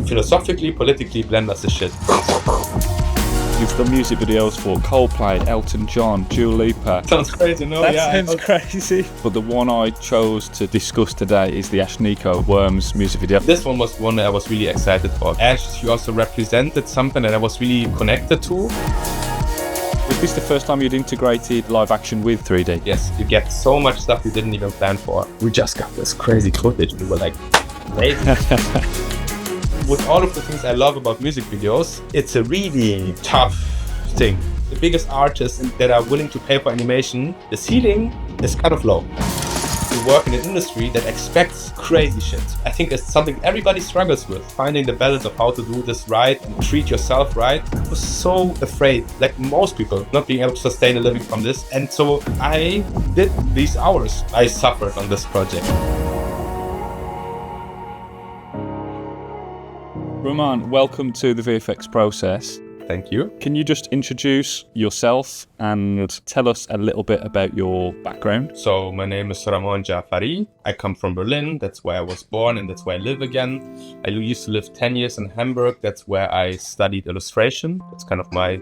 philosophically, politically blend us the shit. You've done music videos for Coldplay, Elton John, Lipa. Sounds crazy, no? That Yeah, sounds crazy. But the one I chose to discuss today is the Ashnikko Worms music video. This one was one that I was really excited for. Ash, she also represented something that I was really connected to. Was this the first time you'd integrated live action with 3D? Yes, you get so much stuff you didn't even plan for. We just got this crazy footage. We were like, amazing. With all of the things I love about music videos, it's a really tough thing. The biggest artists that are willing to pay for animation, the ceiling is kind of low. You work in an industry that expects crazy shit. I think it's something everybody struggles with, finding the balance of how to do this right and treat yourself right. I was so afraid, like most people, not being able to sustain a living from this. And so I did these hours. I suffered on this project. Raman, welcome to the VFX Process. Thank you. Can you just introduce yourself and tell us a little bit about your background? So my name is Raman Djafari. I come from Berlin. That's where I was born and that's where I live again. I used to live 10 years in Hamburg. That's where I studied illustration. That's kind of my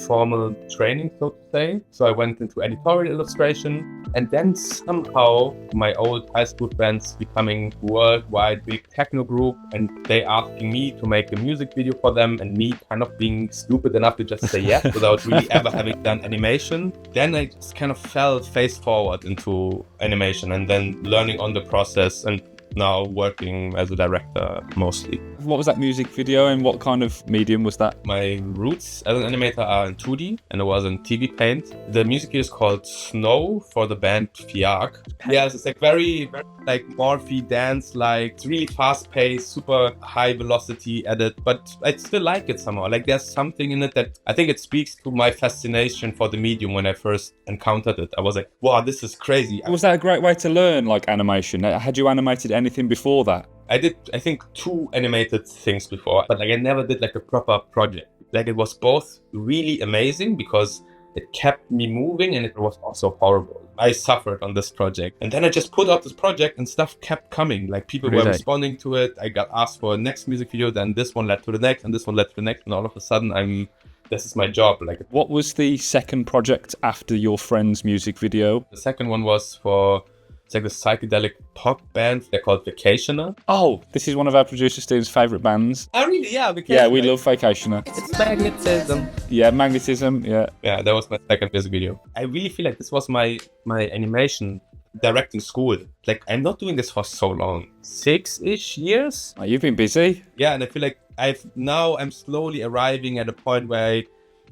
formal training, so to say. So I went into editorial illustration, and then somehow my old high school friends becoming worldwide big techno group, and they asking me to make a music video for them, and me kind of being stupid enough to just say yes without really ever having done animation. Then I just kind of fell face forward into animation and then learning on the process and now working as a director mostly. What was that music video and what kind of medium was that? My roots as an animator are in 2D and it was in TV Paint. The music video is called Snow for the band Fiag. Yeah, it's like very like morphy dance, like it's really fast paced, super high velocity edit, but I still like it somehow. Like there's something in it that I think it speaks to my fascination for the medium when I first encountered it. I was like, wow, this is crazy. Was that a great way to learn like animation? Had you animated anything before that? I did, I think, 2 animated things before, but like I never did like a proper project. Like it was both really amazing because it kept me moving and it was also horrible. I suffered on this project. And then I just put out this project and stuff kept coming. Like people were responding to it. I got asked for a next music video, then this one led to the next and this one led to the next. And all of a sudden this is my job. Like, what was the second project after your friend's music video? The second one was for, it's like this psychedelic pop band. They're called Vacationer. Oh, this is one of our producer Steve's favourite bands. Oh, really? Yeah, Vacationer. Yeah, we love Vacationer. It's magnetism. Yeah, magnetism, yeah. Yeah, that was my second music video. I really feel like this was my animation directing school. Like, I'm not doing this for so long. 6-ish years? Oh, you've been busy. Yeah, and I feel like I'm slowly arriving at a point where I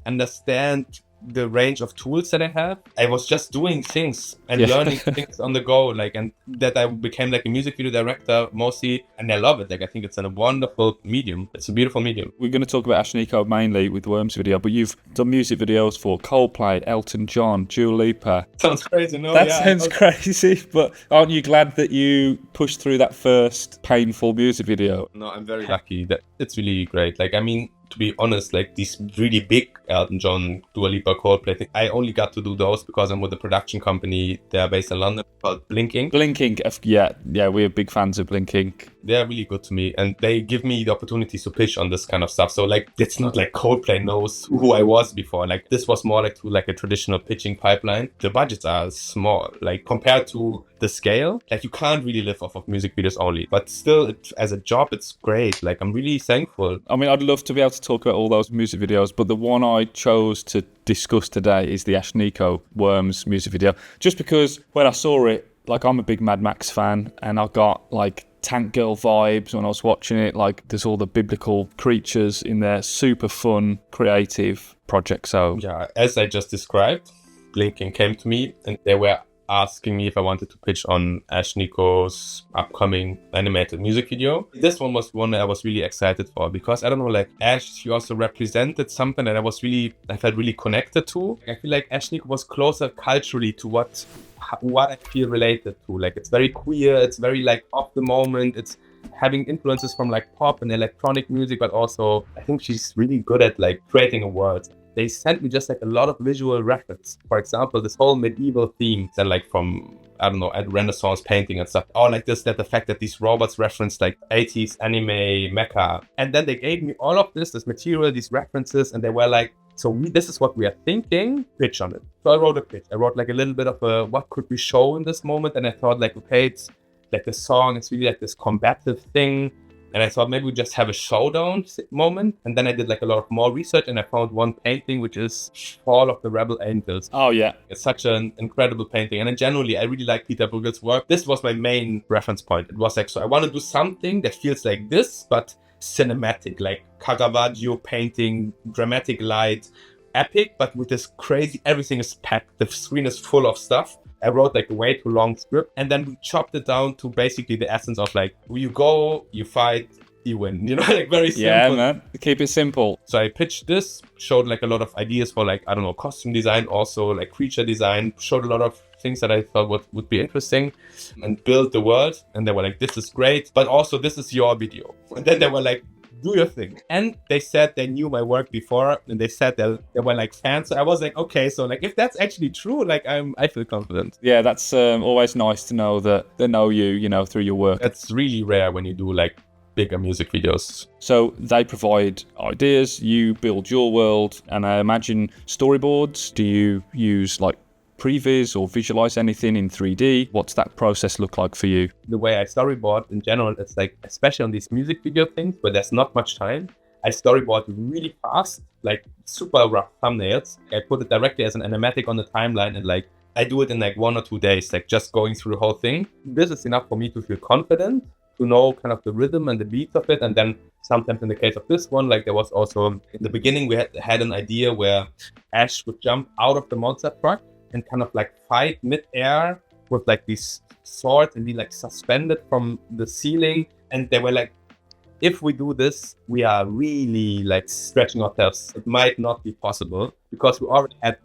understand the range of tools that I have. I was just doing things and learning things on the go, like, and that I became like a music video director mostly, and I love it. Like, I think it's a wonderful medium. It's a beautiful medium. We're going to talk about Ashnikko mainly with Worms video, but you've done music videos for Coldplay, Elton John, Lipa. Sounds crazy, no? That sounds crazy, but aren't you glad that you pushed through that first painful music video? No, I'm very lucky. That it's really great. Like, I mean, to be honest, like these really big Elton John, Lipa, Coldplay thing, I only got to do those because I'm with a production company. They're based in London called Blinking. Blinking, yeah, we're big fans of Blinking. They're really good to me and they give me the opportunity to pitch on this kind of stuff. So like, it's not like Coldplay knows who I was before. Like this was more like to like a traditional pitching pipeline. The budgets are small, like compared to the scale. Like you can't really live off of music videos only, but still as a job, it's great. Like I'm really thankful. I mean, I'd love to be able to talk about all those music videos, but the one I chose to discuss today is the Ashnikko Worms music video. Just because when I saw it, like I'm a big Mad Max fan and I got like Tank Girl vibes when I was watching it. Like there's all the biblical creatures in there, super fun, creative project. So yeah, as I just described, Blinking came to me and they were asking me if I wanted to pitch on Ashnikko's upcoming animated music video. This one was one that I was really excited for because I don't know, like Ash, she also represented something that I felt really connected to. I feel like Ashnikko was closer culturally to what I feel related to. Like it's very queer, it's very like of the moment, it's having influences from like pop and electronic music, but also I think she's really good at like creating a world. they sent me just like a lot of visual reference. For example, this whole medieval theme that like from, I don't know, at Renaissance painting and stuff. Or like this, that the fact that these robots reference like 80s anime mecha. And then they gave me all of this material, these references, and they were like, so this is what we are thinking, pitch on it. So I wrote a pitch. I wrote like a little bit of what could we show in this moment. And I thought like, okay, it's like the song, it's really like this combative thing. And I thought maybe we just have a showdown moment. And then I did like a lot of more research and I found one painting, which is Fall of the Rebel Angels. Oh, yeah. It's such an incredible painting. And then generally, I really like Peter Bruegel's work. This was my main reference point. It was like, so I want to do something that feels like this, but cinematic, like Caravaggio painting, dramatic light, epic, but with this crazy, everything is packed. The screen is full of stuff. I wrote like a way too long script and then we chopped it down to basically the essence of like, you go, you fight, you win, you know, like very simple. Yeah, man. Keep it simple. So I pitched this, showed like a lot of ideas for like, I don't know, costume design, also like creature design, showed a lot of things that I thought would be interesting and build the world. And they were like, this is great, but also this is your video. And then they were like, do your thing. And they said they knew my work before and they said that they were like fans. So I was like, okay, so like if that's actually true, like I feel confident. Yeah, that's always nice to know that they know you know, through your work. That's really rare when you do like bigger music videos. So they provide ideas, you build your world, and I imagine storyboards. Do you use like previs or visualize anything in 3D? What's that process look like for you? The way I storyboard in general, it's like, especially on these music video things where there's not much time, I storyboard really fast, like super rough thumbnails. I put it directly as an animatic on the timeline and like, I do it in like 1 or 2 days, like just going through the whole thing. This is enough for me to feel confident, to know kind of the rhythm and the beats of it. And then sometimes in the case of this one, like there was also, in the beginning, we had an idea where Ash would jump out of the monster truck and kind of like fight mid-air with like these swords and be like suspended from the ceiling. And they were like, if we do this, we are really like stretching ourselves. It might not be possible because we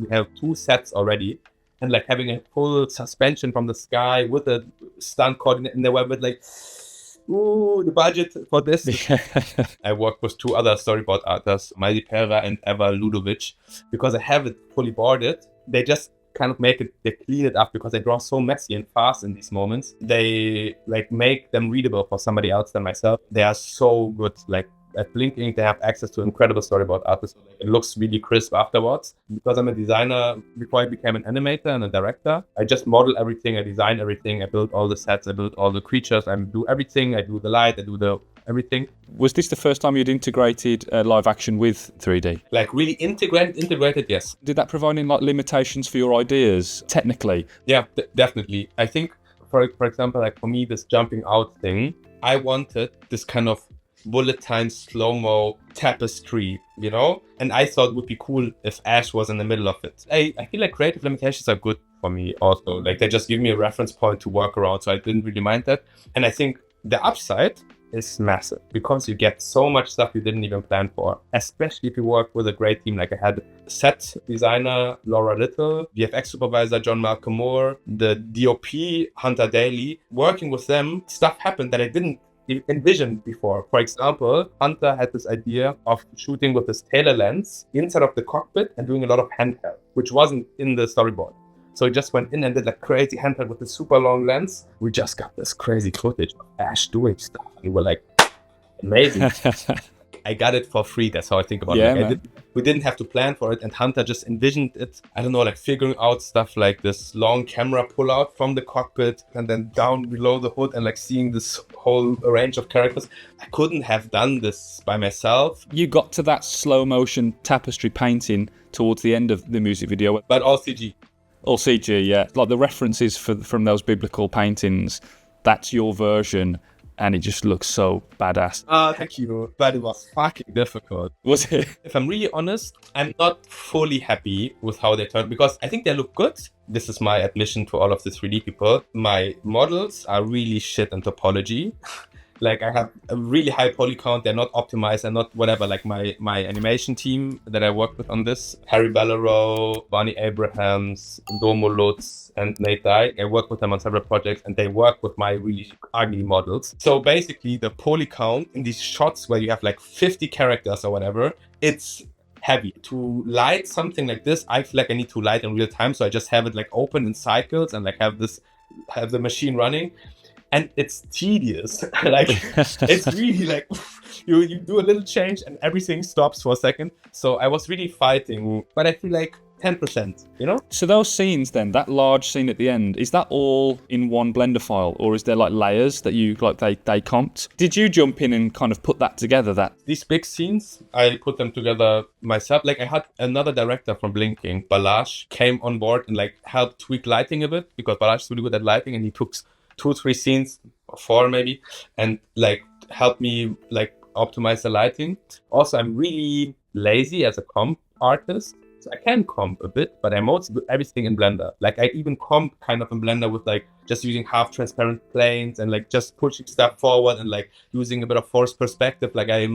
have 2 sets already. And like having a full suspension from the sky with a stunt coordinate. And they were a bit like, ooh, the budget for this. I worked with 2 other storyboard artists, Maidi Pera and Eva Ludovic, because I have it fully boarded. They just kind of they clean it up because they draw so messy and fast in these moments. They like make them readable for somebody else than myself. They are so good. Like at Blink Inc., they have access to incredible storyboard artists. It looks really crisp afterwards. Because I'm a designer, before I became an animator and a director, I just model everything, I design everything, I build all the sets, I build all the creatures, I do everything, I do the light, I do the everything. Was this the first time you'd integrated live action with 3D? Like really integrated, yes. Did that provide any like limitations for your ideas, technically? Yeah, definitely. I think, for example, like for me, this jumping out thing, I wanted this kind of bullet time slow-mo tapestry, you know? And I thought it would be cool if Ash was in the middle of it. I feel like creative limitations are good for me also. Like they just give me a reference point to work around, so I didn't really mind that. And I think the upside is massive because you get so much stuff you didn't even plan for, especially if you work with a great team. Like I had set designer Laura Little, VFX supervisor John Malcolm Moore, the DOP Hunter Daly. Working with them, stuff happened that I didn't envisioned before. For example, Hunter had this idea of shooting with this Taylor lens inside of the cockpit and doing a lot of handheld, which wasn't in the storyboard. So he just went in and did like crazy handheld with a super long lens. We just got this crazy footage of Ash doing stuff. And we were like, amazing. I got it for free. That's how I think about it. Like, we didn't have to plan for it. And Hunter just envisioned it. I don't know, like figuring out stuff like this long camera pull out from the cockpit and then down below the hood and like seeing this whole range of characters. I couldn't have done this by myself. You got to that slow motion tapestry painting towards the end of the music video. But all CG. All CG, yeah. Like the references from those biblical paintings, that's your version. And it just looks so badass. Thank you. But it was fucking difficult. Was it? If I'm really honest, I'm not fully happy with how they turned because I think they look good. This is my admission to all of the 3D people. My models are really shit in topology. Like I have a really high poly count. They're not optimized and not whatever. Like my animation team that I worked with on this, Harry Bellero, Barney Abrahams, Domo Lutz, and Nate Dye. I work with them on several projects and they work with my really ugly models. So basically the poly count in these shots where you have like 50 characters or whatever, it's heavy. To light something like this, I feel like I need to light in real time. So I just have it like open in cycles and like have the machine running. And it's tedious. Like it's really like you do a little change and everything stops for a second. So I was really fighting, but I feel like 10%, you know? So those scenes then, that large scene at the end, is that all in one Blender file, or is there like layers that you like they comped? Did you jump in and kind of put that together? That these big scenes, I put them together myself. Like I had another director from Blinking, Balazs, came on board and like helped tweak lighting a bit, because Balazs is really good at lighting, and he took 2-3 scenes, or 4 maybe, and like helped me like optimize the lighting. Also, I'm really lazy as a comp artist. So I can comp a bit, but I mostly do everything in Blender. Like I even comp kind of in Blender with like just using half transparent planes and like just pushing stuff forward and like using a bit of forced perspective. Like I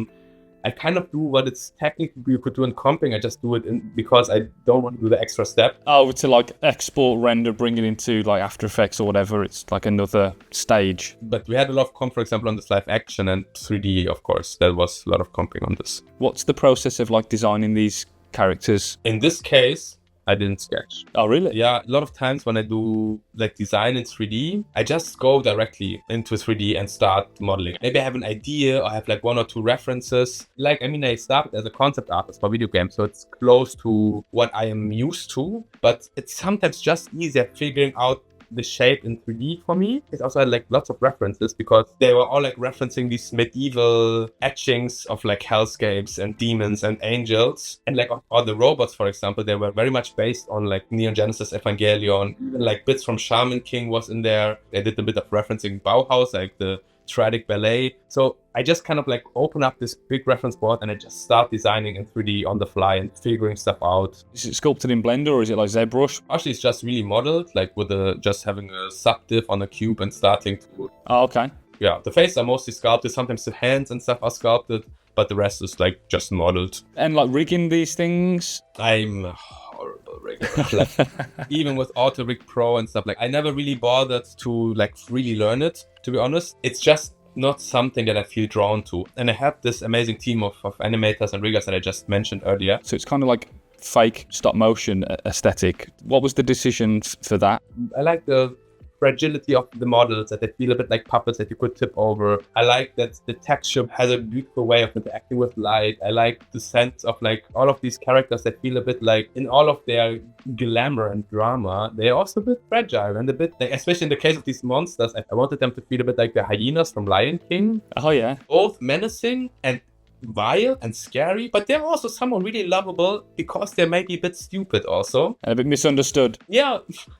kind of do what it's technically you could do in comping. I just do it because I don't want to do the extra step. Oh, to like export, render, bring it into like After Effects or whatever. It's like another stage. But we had a lot of comp, for example, on this live action and 3D, of course. There was a lot of comping on this. What's the process of like designing these characters? In this case, I didn't sketch. Oh, really? Yeah, a lot of times when I do like design in 3D, I just go directly into 3D and start modeling. Maybe I have an idea or I have like 1 or 2 references. Like, I mean, I started as a concept artist for video games, so it's close to what I am used to, but it's sometimes just easier figuring out the shape in 3D for me. It's also like lots of references because they were all like referencing these medieval etchings of like hellscapes and demons and angels. And like all the robots, for example, they were very much based on like Neon Genesis Evangelion. Even like bits from Shaman King was in there. They did a bit of referencing Bauhaus, like the Triadic Ballet. So I just kind of like open up this big reference board and I just start designing in 3D on the fly and figuring stuff out. Is it sculpted in Blender or is it like ZBrush? Actually, it's just really modeled, like with just having a subdiv on a cube and starting to... Oh, okay. Yeah, the face are mostly sculpted. Sometimes the hands and stuff are sculpted, but the rest is like just modeled. And like rigging these things? I'm a horrible rigger. Like, even with Auto Rig Pro and stuff, like I never really bothered to like really learn it, to be honest. It's just not something that I feel drawn to. And I have this amazing team of animators and riggers that I just mentioned earlier. So it's kind of like fake stop motion aesthetic. What was the decision for that? I like the fragility of the models, that they feel a bit like puppets that you could tip over. I like that the texture has a beautiful way of interacting with light. I like the sense of like all of these characters that feel a bit like, in all of their glamour and drama, they're also a bit fragile and a bit like, especially in the case of these monsters, I wanted them to feel a bit like the hyenas from Lion King. Oh yeah. Both menacing and vile and scary, but they're also somehow really lovable because they're maybe a bit stupid also. And a bit misunderstood. Yeah,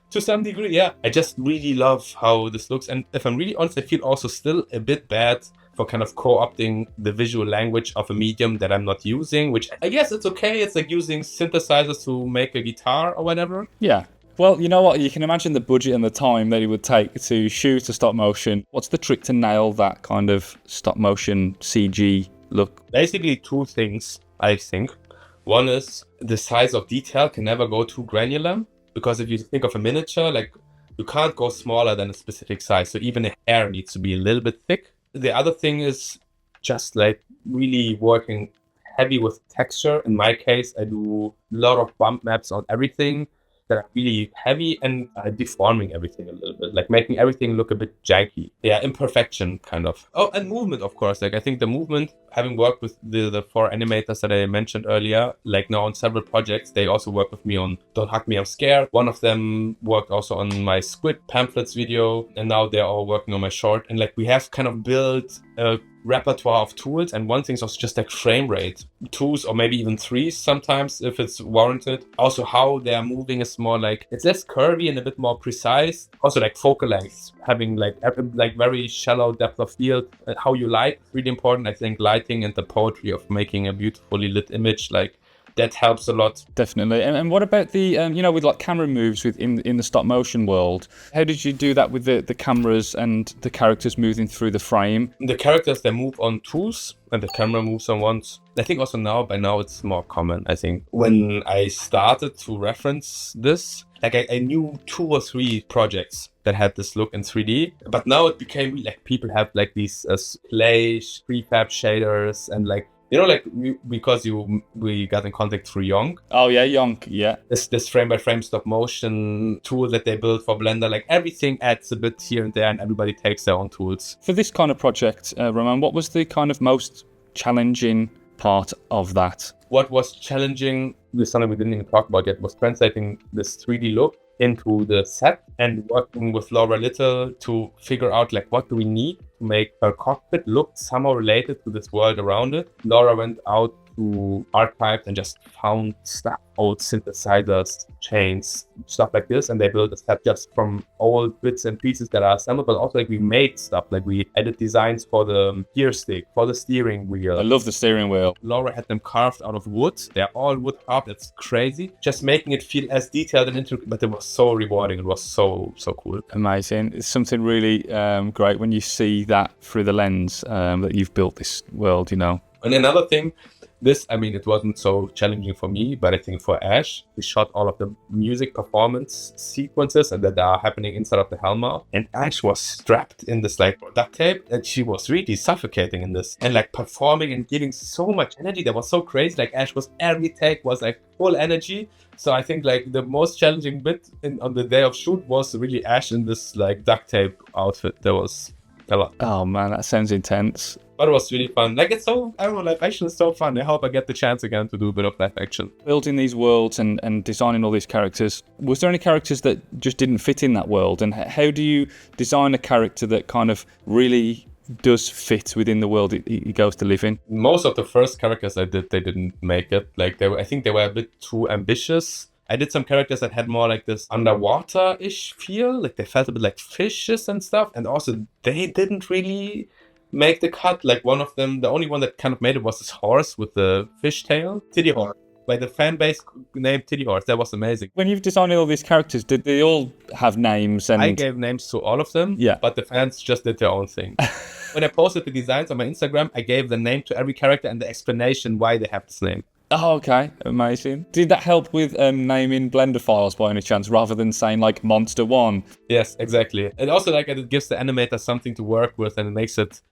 to some degree, yeah. I just really love how this looks. And if I'm really honest, I feel also still a bit bad for kind of co-opting the visual language of a medium that I'm not using, which I guess it's okay. It's like using synthesizers to make a guitar or whatever. Yeah. Well, you know what? You can imagine the budget and the time that it would take to shoot a stop motion. What's the trick to nail that kind of stop motion CG look? Basically 2 things, I think. One is the size of detail can never go too granular, because if you think of a miniature, like you can't go smaller than a specific size. So even a hair needs to be a little bit thick. The other thing is just like really working heavy with texture. In my case, I do a lot of bump maps on everything that are really heavy and deforming everything a little bit, like making everything look a bit janky. Yeah, imperfection kind of. Oh, and movement, of course. Like I think the movement, having worked with the 4 animators that I mentioned earlier, like now on several projects, they also work with me on Don't Hug Me, I'm Scared. One of them worked also on my Squid Pamphlets video, and now they're all working on my short. And like we have kind of built a repertoire of tools, and one thing is also just like frame rate, 2s or maybe even 3s sometimes if it's warranted. Also how they're moving is more like, it's less curvy and a bit more precise. Also like focal lengths, having like very shallow depth of field. How you light is really important. I think lighting and the poetry of making a beautifully lit image, like that helps a lot. Definitely. And what about the, with like camera moves in the stop motion world? How did you do that with the cameras and the characters moving through the frame? The characters, they move on 2s and the camera moves on 1s. I think also by now it's more common. I think when I started to reference this, like I knew 2 or 3 projects that had this look in 3D, but now it became like people have like these clay prefab shaders and like like because we got in contact through Yonk. Oh yeah, Yonk, yeah. This frame by frame stop motion tool that they built for Blender, like everything adds a bit here and there, and everybody takes their own tools. For this kind of project, Raman, what was the kind of most challenging part of that? What was challenging, this is something we didn't even talk about yet, was translating this 3D look into the set and working with Laura Little to figure out like what do we need to make her cockpit look somehow related to this world around it. Laura went out to archives and just found stuff, old synthesizers, chains, stuff like this, and they built a set just from old bits and pieces that are assembled, but also like we made stuff, like we added designs for the gear stick, for the steering wheel. I love the steering wheel. Laura had them carved out of wood. They're all wood carved. It's crazy. Just making it feel as detailed and intricate, but it was so rewarding. It was so cool. Amazing. It's something really great when you see that through the lens that you've built this world, And another thing, it wasn't so challenging for me, but I think for Ash, we shot all of the music performance sequences and that are happening inside of the helmet. And Ash was strapped in this like duct tape, and she was really suffocating in this and like performing and giving so much energy. That was so crazy. Like Ash every take was like full energy. So I think like the most challenging bit on the day of shoot was really Ash in this like duct tape outfit. There was a lot. Oh man, that sounds intense. But it was really fun. Like it's so, I don't know, live action is so fun. I hope I get the chance again to do a bit of live action. Building these worlds and designing all these characters, was there any characters that just didn't fit in that world? And how do you design a character that kind of really does fit within the world it goes to live in? Most of the first characters I did, they didn't make it. Like I think they were a bit too ambitious. I did some characters that had more like this underwater-ish feel. Like they felt a bit like fishes and stuff. And also they didn't really make the cut. Like one of them, the only one that kind of made it was this horse with the fish tail, Titty Horse. By the fan base named Titty Horse. That was amazing. When you've designed all these characters, did they all have names? And I gave names to all of them, yeah, but the fans just did their own thing. When I posted the designs on my Instagram, I gave the name to every character and the explanation why they have this name. Oh, okay. Amazing. Did that help with naming Blender files by any chance, rather than saying like Monster 1? Yes, exactly. And also like it gives the animator something to work with, and it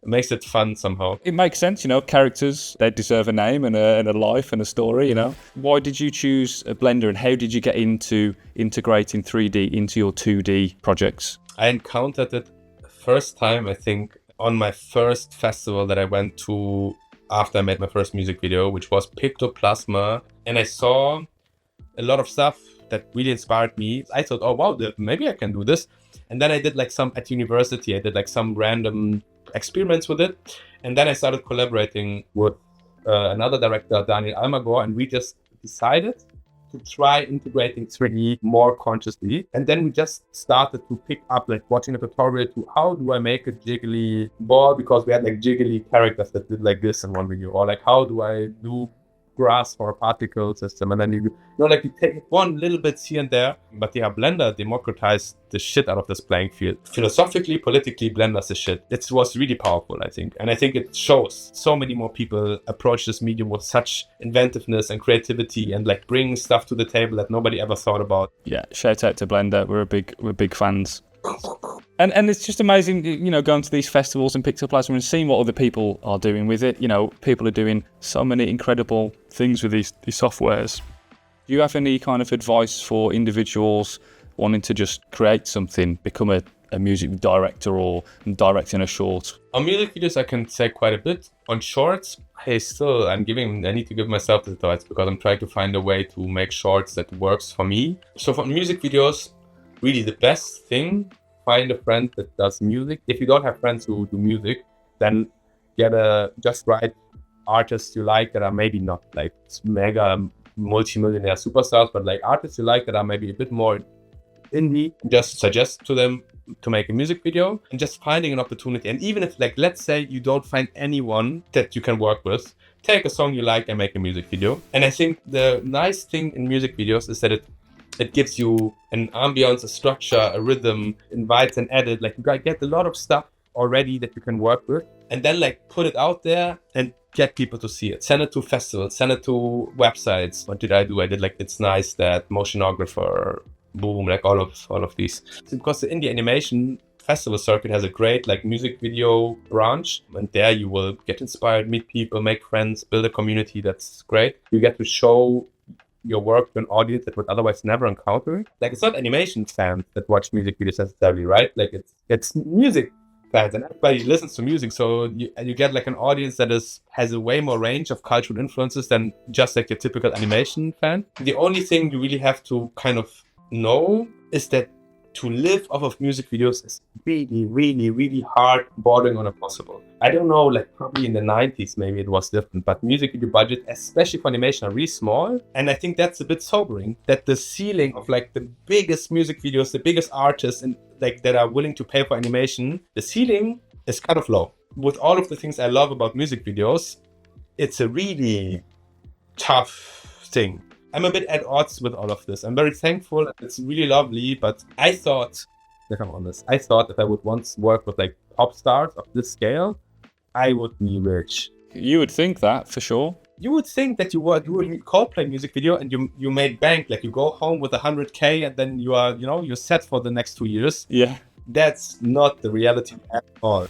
makes it fun somehow. It makes sense, characters, they deserve a name and a life and a story, Why did you choose Blender, and how did you get into integrating 3D into your 2D projects? I encountered it first time, I think, on my first festival that I went to after I made my first music video, which was Pictoplasma, and I saw a lot of stuff that really inspired me. I thought, oh wow, maybe I can do this. And then I did like at university, I did like some random experiments with it. And then I started collaborating with another director, Daniel Almagor, and we just decided to try integrating 3D more consciously. And then we just started to pick up, like watching a tutorial to how do I make a jiggly ball, because we had like jiggly characters that did like this in one video, or like how do I do grass for a particle system. And then you take one little bit here and there. But yeah, Blender democratized the shit out of this playing field. Philosophically, politically, Blender's the shit. It was really powerful, I think. And I think it shows so many more people approach this medium with such inventiveness and creativity and like bringing stuff to the table that nobody ever thought about. Yeah, shout out to Blender. We're big fans. And it's just amazing, going to these festivals and Pictoplasma and seeing what other people are doing with it. People are doing so many incredible things with these softwares. Do you have any kind of advice for individuals wanting to just create something, become a music director or directing a short? On music videos, I can say quite a bit. On shorts, I need to give myself the advice because I'm trying to find a way to make shorts that works for me. So for music videos, really the best thing, find a friend that does music. If you don't have friends who do music, then just write artists you like that are maybe not like mega multi-millionaire superstars, but like artists you like that are maybe a bit more indie. Just suggest to them to make a music video and just finding an opportunity. And even if, like, let's say you don't find anyone that you can work with, take a song you like and make a music video. And I think the nice thing in music videos is that it gives you an ambience, a structure, a rhythm, invites and edit. Like, you get a lot of stuff already that you can work with, and then like put it out there and get people to see it. Send it to festivals, send it to websites. What did I do? I did like It's Nice, that Motionographer, Boom, like all of these. Because the indie animation festival circuit has a great like music video branch, and there you will get inspired, meet people, make friends, build a community. That's great. You get to show your work to an audience that would otherwise never encounter. Like, it's not animation fans that watch music videos necessarily, right? Like, it's music fans, and everybody listens to music, so you get like an audience that has a way more range of cultural influences than just like your typical animation fan. The only thing you really have to kind of know is that to live off of music videos is really, really, really hard, bordering on impossible. I don't know, like probably in the 90s, maybe it was different, but music video budget, especially for animation, are really small. And I think that's a bit sobering, that the ceiling of like the biggest music videos, the biggest artists and like that are willing to pay for animation, the ceiling is kind of low. With all of the things I love about music videos, it's a really tough thing. I'm a bit at odds with all of this. I'm very thankful. It's really lovely, but I thought, if I'm honest, if I would once work with like pop stars of this scale, I would be rich. You would think that, for sure. You would think that you would Coldplay music video and you made bank, like you go home with 100K and then you are, you're set for the next 2 years. Yeah. That's not the reality at all.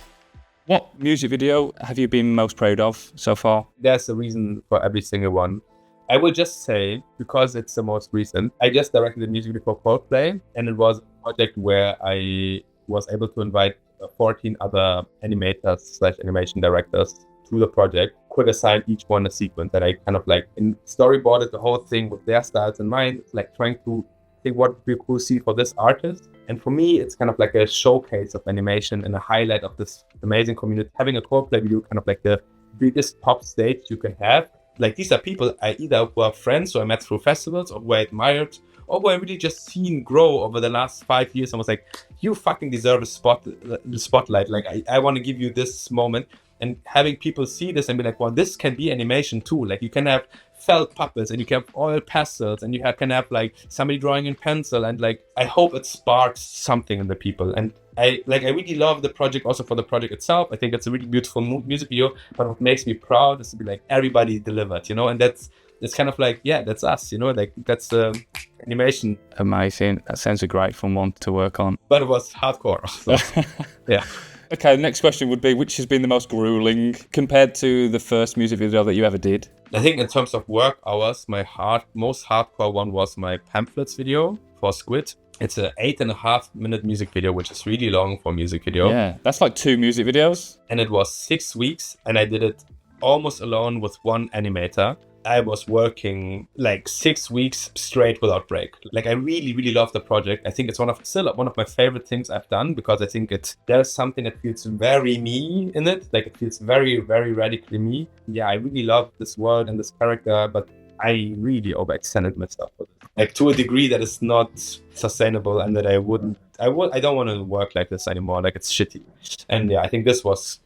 What music video have you been most proud of so far? There's a reason for every single one. I will just say, because it's the most recent, I just directed a music video for Coldplay, and it was a project where I was able to invite 14 other animators / animation directors to the project, could assign each one a sequence that I kind of like storyboarded the whole thing with their styles in mind, like trying to think what would be a cool scene for this artist. And for me, it's kind of like a showcase of animation and a highlight of this amazing community. Having a Coldplay video, kind of like the biggest pop stage you can have. Like, these are people I either were friends who I met through festivals, or who I admired, or who I really just seen grow over the last 5 years and was like, you fucking deserve the spotlight. Like, I want to give you this moment. And having people see this and be like, well, this can be animation too. Like, you can have felt puppets and you can have oil pastels and you can have like somebody drawing in pencil, and like, I hope it sparks something in the people. And I really love the project also for the project itself. I think it's a really beautiful music video, but what makes me proud is to be like, everybody delivered, and it's kind of like, yeah, that's us, like that's the animation. Amazing. That sounds a great fun one to work on. But it was hardcore. So, yeah. Okay, the next question would be, which has been the most grueling compared to the first music video that you ever did? I think in terms of work hours, my most hardcore one was my pamphlets video for Squid. It's an 8.5 minute music video, which is really long for a music video. Yeah, that's like 2 music videos. And it was 6 weeks, and I did it almost alone with one animator. I was working like 6 weeks straight without break. Like, I really, really love the project. I think it's still one of my favorite things I've done, because I think there's something that feels very me in it. Like, it feels very, very radically me. Yeah, I really love this world and this character, but I really overextended myself with it. Like, to a degree that is not sustainable, and that I don't want to work like this anymore. Like, it's shitty. And yeah, I think that was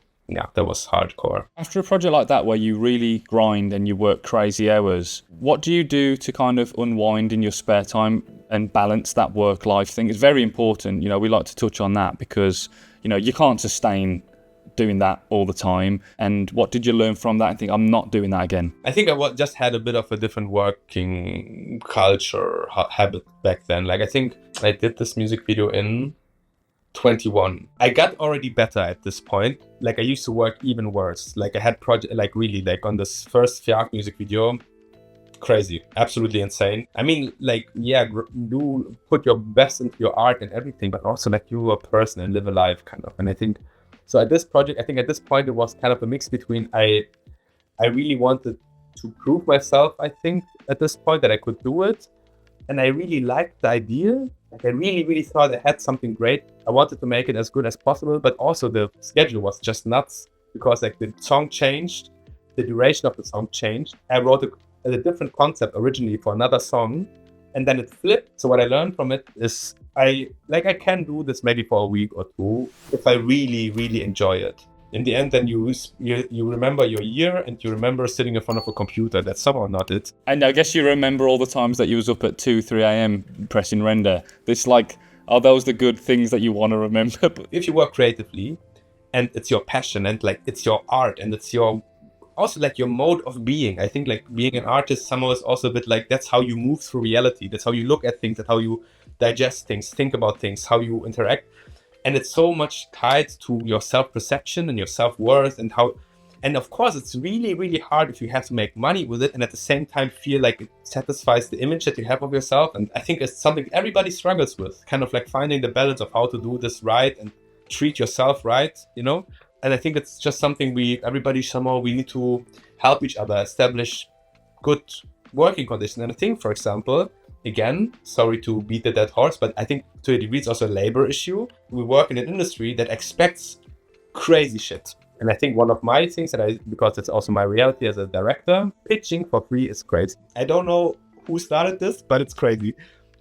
hardcore. After a project like that, where you really grind and you work crazy hours, what do you do to kind of unwind in your spare time and balance that work-life thing? It's very important. We like to touch on that, because, you can't sustain doing that all the time. And what did you learn from that? I think, I'm not doing that again. I think I just had a bit of a different working culture habit back then. Like, I think I did this music video in 21. I got already better at this point. Like, I used to work even worse. Like, I had project, like, really, like on this first Fiak music video, crazy, absolutely insane. I mean, like, yeah, do put your best into your art and everything, but also like you a person and live a life, kind of. And I think so at this project, I think at this point it was kind of a mix between I really wanted to prove myself, I think, at this point, that I could do it. And I really liked the idea. Like, I really, really thought I had something great. I wanted to make it as good as possible, but also the schedule was just nuts, because like the song changed, the duration of the song changed. I wrote a different concept originally for another song, and then it flipped. So what I learned from it is I can do this maybe for a week or two if I really, really enjoy it. In the end, then you remember your year, and you remember sitting in front of a computer. That's somehow not it. And I guess you remember all the times that you was up at 2, 3 a.m. pressing render. It's like, are those the good things that you want to remember? If you work creatively, and it's your passion, and like it's your art, and it's your also like your mode of being. I think like being an artist somehow is also a bit like, that's how you move through reality. That's how you look at things. That's how you digest things, think about things, how you interact. And it's so much tied to your self-perception and your self-worth and how, and of course it's really, really hard if you have to make money with it and at the same time feel like it satisfies the image that you have of yourself. And I think it's something everybody struggles with, kind of like finding the balance of how to do this right and treat yourself right, you know? And I think it's just something everybody somehow, we need to help each other establish good working conditions. And I think, for example, again, sorry to beat the dead horse, but I think to a degree it's also a labor issue. We work in an industry that expects crazy shit. And I think one of my things because it's also my reality as a director, pitching for free is crazy. I don't know who started this, but it's crazy.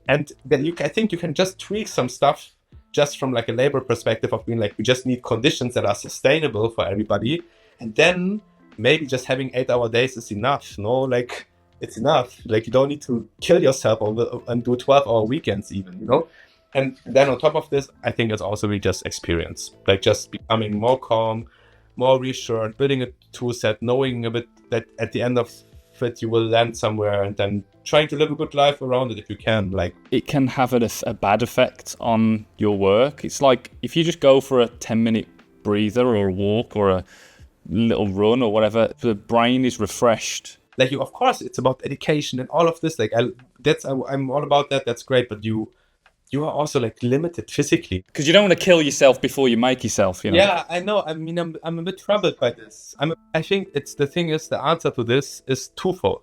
And then I think you can just tweak some stuff just from like a labor perspective of being like, we just need conditions that are sustainable for everybody. And then maybe just having 8-hour days is enough, no? Like, it's enough. Like, you don't need to kill yourself and do 12-hour weekends even, you know? And then on top of this, I think it's also really just experience. Like, just becoming more calm, more reassured, building a tool set, knowing a bit that at the end of it, you will land somewhere, and then trying to live a good life around it if you can. Like, it can have a bad effect on your work. It's like if you just go for a 10-minute breather or a walk or a little run or whatever, the brain is refreshed. Like, of course, it's about education and all of this. Like, I'm all about that. That's great, but you are also like limited physically because you don't want to kill yourself before you make yourself. You know. Yeah, I know. I mean, I'm a bit troubled by this. I think the answer to this is twofold.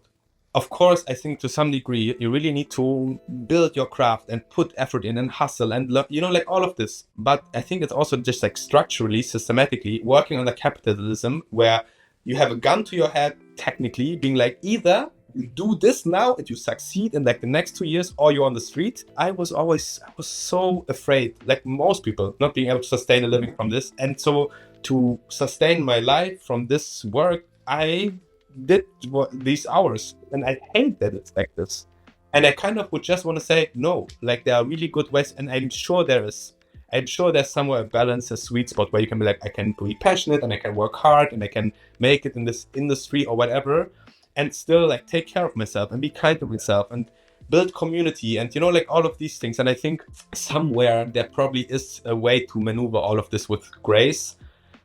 Of course, I think to some degree you really need to build your craft and put effort in and hustle and like all of this. But I think it's also just like structurally, systematically working on the capitalism where you have a gun to your head, technically being like, either you do this now and you succeed in like the next 2 years, or you're on the street. I was so afraid, like most people, not being able to sustain a living from this. And so to sustain my life from this work, I did these hours, and I hate that it's like this. And I kind of would just want to say, no, like there are really good ways, and I'm sure there's somewhere a balance, a sweet spot where you can be like, I can be passionate and I can work hard and I can make it in this industry or whatever, and still like take care of myself and be kind to myself and build community and, like all of these things. And I think somewhere there probably is a way to maneuver all of this with grace,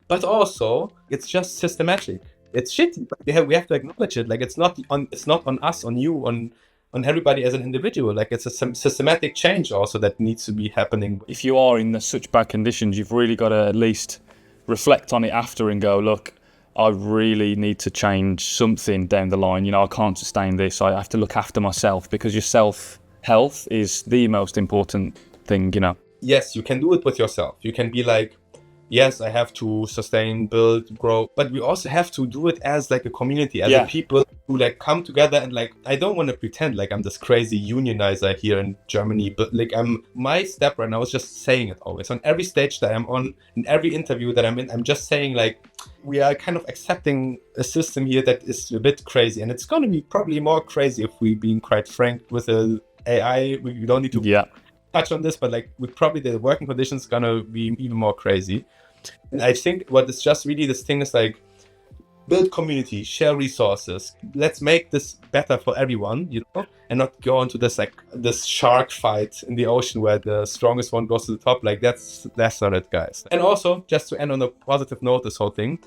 but also it's just systematic. It's shitty, but we have to acknowledge it. Like, it's not on us, on you, on everybody as an individual. Like, it's a systematic change also that needs to be happening. If you are in such bad conditions, you've really got to at least reflect on it after and go, look, I really need to change something down the line. I can't sustain this. I have to look after myself, because your self-health is the most important thing, Yes, you can do it with yourself. You can be like, yes, I have to sustain, build, grow, but we also have to do it as like a community, as a people who like come together. And like, I don't want to pretend like I'm this crazy unionizer here in Germany, but like my step right now is just saying it always on every stage that I'm on, in every interview that I'm in. I'm just saying like, we are kind of accepting a system here that is a bit crazy, and it's going to be probably more crazy if we're being quite frank with the AI. We don't need to touch on this, but like probably the working conditions gonna be even more crazy. And I think what is just really this thing is like, build community, share resources. Let's make this better for everyone, and not go into this shark fight in the ocean where the strongest one goes to the top. Like that's not it, guys. And also, just to end on a positive note, this whole thing,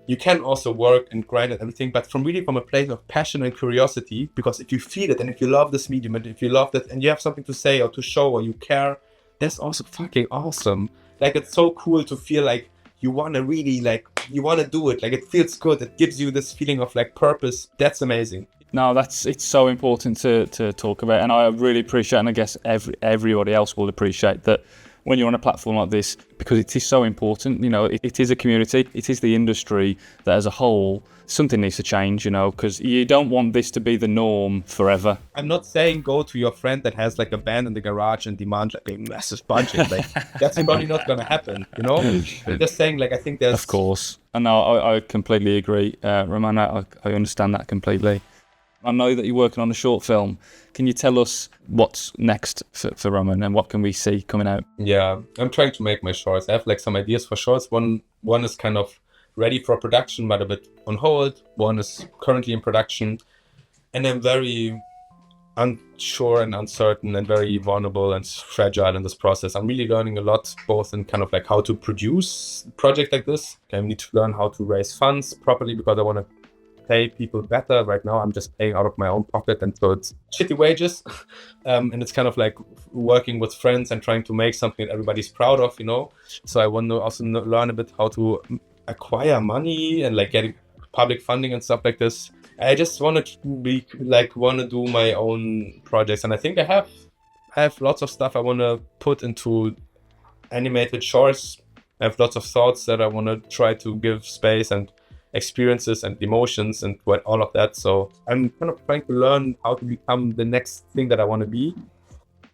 you can also work and grind and everything, but from a place of passion and curiosity. Because if you feel it, and if you love this medium, and if you love that, and you have something to say or to show or you care, that's also fucking awesome. Like, it's so cool to feel like you want to really you want to do it. Like, it feels good. It gives you this feeling of like purpose. That's amazing. No, it's so important to talk about, and I really appreciate, and I guess everybody else will appreciate that when you're on a platform like this, because it is so important. It is a community, it is the industry that as a whole, something needs to change, because you don't want this to be the norm forever. I'm not saying go to your friend that has like a band in the garage and demand like a massive budget. Like, that's probably not going to happen, I'm just saying, like, I think there's... Of course. And no, I completely agree. Raman, I understand that completely. I know that you're working on a short film. Can you tell us what's next for Raman, and what can we see coming out? Yeah, I'm trying to make my shorts. I have like some ideas for shorts. One is kind of ready for production, but a bit on hold. One is currently in production. And I'm very unsure and uncertain and very vulnerable and fragile in this process. I'm really learning a lot, both in kind of like how to produce a project like this. I need to learn how to raise funds properly because I want to pay people better. Right now, I'm just paying out of my own pocket, and so it's shitty wages. And it's kind of like working with friends and trying to make something that everybody's proud of, you know. So I want to also learn a bit how to acquire money and like getting public funding and stuff like this. I just want to do my own projects, and I think I have lots of stuff I want to put into animated shorts. I have lots of thoughts that I want to try to give space and experiences and emotions and all of that. So I'm kind of trying to learn how to become the next thing that I want to be.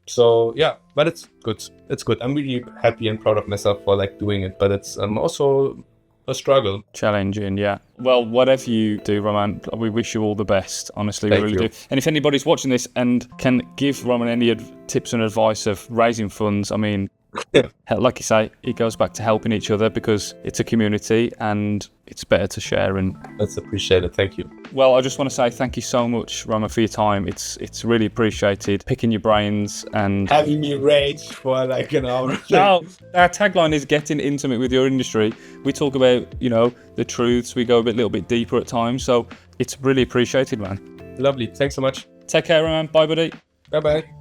So yeah, but it's good. It's good. I'm really happy and proud of myself for like doing it, but it's also a struggle. Challenging, yeah. Well, whatever you do, Raman, we wish you all the best. Honestly, we really do. And if anybody's watching this and can give Raman any tips and advice of raising funds, I mean, like you say, it goes back to helping each other because it's a community and it's better to share. And that's appreciated. Thank you. Well, I just want to say thank you so much, Raman, for your time. It's really appreciated, picking your brains and having me rage for like an hour. No, our tagline is getting intimate with your industry. We talk about, you know, the truths. We go a little bit deeper at times. So it's really appreciated, man. Lovely. Thanks so much. Take care, Raman. Bye, buddy. Bye-bye.